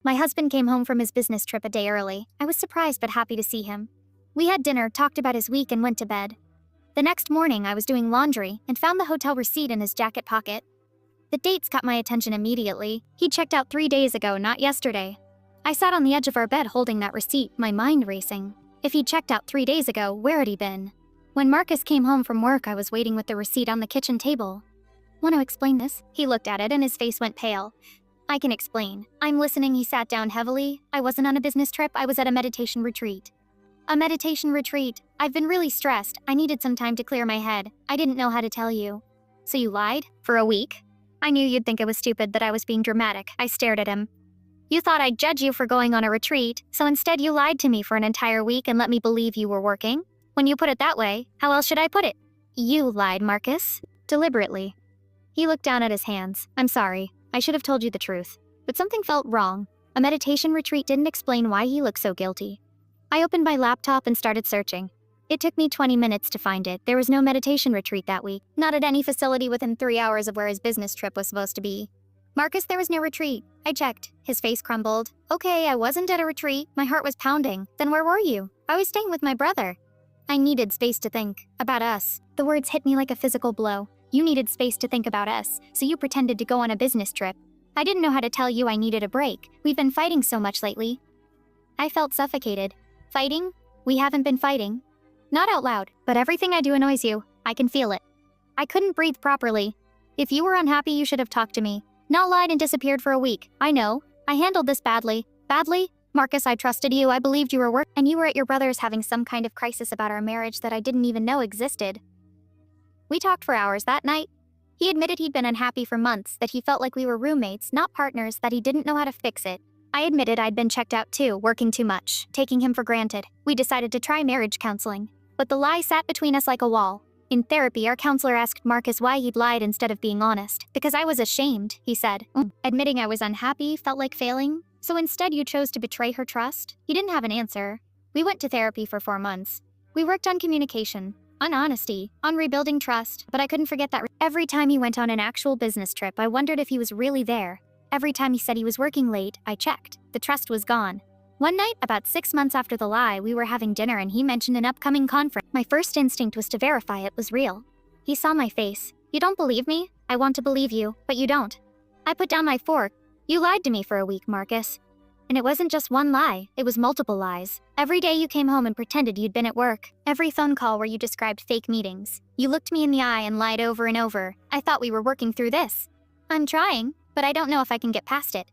My husband came home from his business trip a day early. I was surprised but happy to see him. We had dinner, talked about his week, and went to bed. The next morning, I was doing laundry and found the hotel receipt in his jacket pocket. The dates caught my attention immediately. He checked out 3 days ago, not yesterday. I sat on the edge of our bed holding that receipt, my mind racing. If he checked out 3 days ago, where had he been? When Marcus came home from work, I was waiting with the receipt on the kitchen table. Want to explain this? He looked at it and his face went pale. I can explain. I'm listening. He sat down heavily. I wasn't on a business trip, I was at a meditation retreat. A meditation retreat. I've been really stressed. I needed some time to clear my head. I didn't know how to tell you. So you lied? For a week? I knew you'd think it was stupid that I was being dramatic. I stared at him. You thought I'd judge you for going on a retreat, so instead you lied to me for an entire week and let me believe you were working? When you put it that way, how else should I put it? You lied, Marcus. Deliberately. He looked down at his hands. I'm sorry. I should have told you the truth. But something felt wrong. A meditation retreat didn't explain why he looked so guilty. I opened my laptop and started searching. It took me 20 minutes to find it. There was no meditation retreat that week. Not at any facility within 3 hours of where his business trip was supposed to be. Marcus, there was no retreat. I checked. His face crumbled. Okay, I wasn't at a retreat. My heart was pounding. Then where were you? I was staying with my brother. I needed space to think. About us. The words hit me like a physical blow. You needed space to think about us, so you pretended to go on a business trip. I didn't know how to tell you I needed a break. We've been fighting so much lately. I felt suffocated. Fighting? We haven't been fighting. Not out loud, but everything I do annoys you. I can feel it. I couldn't breathe properly. If you were unhappy, you should have talked to me. Not lied and disappeared for a week. I know. I handled this badly. Badly? Marcus, I trusted you. I believed you were and you were at your brother's having some kind of crisis about our marriage that I didn't even know existed. We talked for hours that night. He admitted he'd been unhappy for months, that he felt like we were roommates, not partners, that he didn't know how to fix it. I admitted I'd been checked out too, working too much, taking him for granted. We decided to try marriage counseling. But the lie sat between us like a wall. In therapy, our counselor asked Marcus why he'd lied instead of being honest. Because I was ashamed, he said. Admitting I was unhappy felt like failing. So instead you chose to betray her trust? He didn't have an answer. We went to therapy for 4 months. We worked on communication, on honesty, on rebuilding trust, but I couldn't forget that every time he went on an actual business trip, I wondered if he was really there. Every time he said he was working late, I checked. The trust was gone. One night, about 6 months after the lie, we were having dinner and he mentioned an upcoming conference. My first instinct was to verify it was real. He saw my face. You don't believe me? I want to believe you, but you don't. I put down my fork. You lied to me for a week, Marcus. And it wasn't just one lie, it was multiple lies. Every day you came home and pretended you'd been at work. Every phone call where you described fake meetings. You looked me in the eye and lied over and over. I thought we were working through this. I'm trying, but I don't know if I can get past it.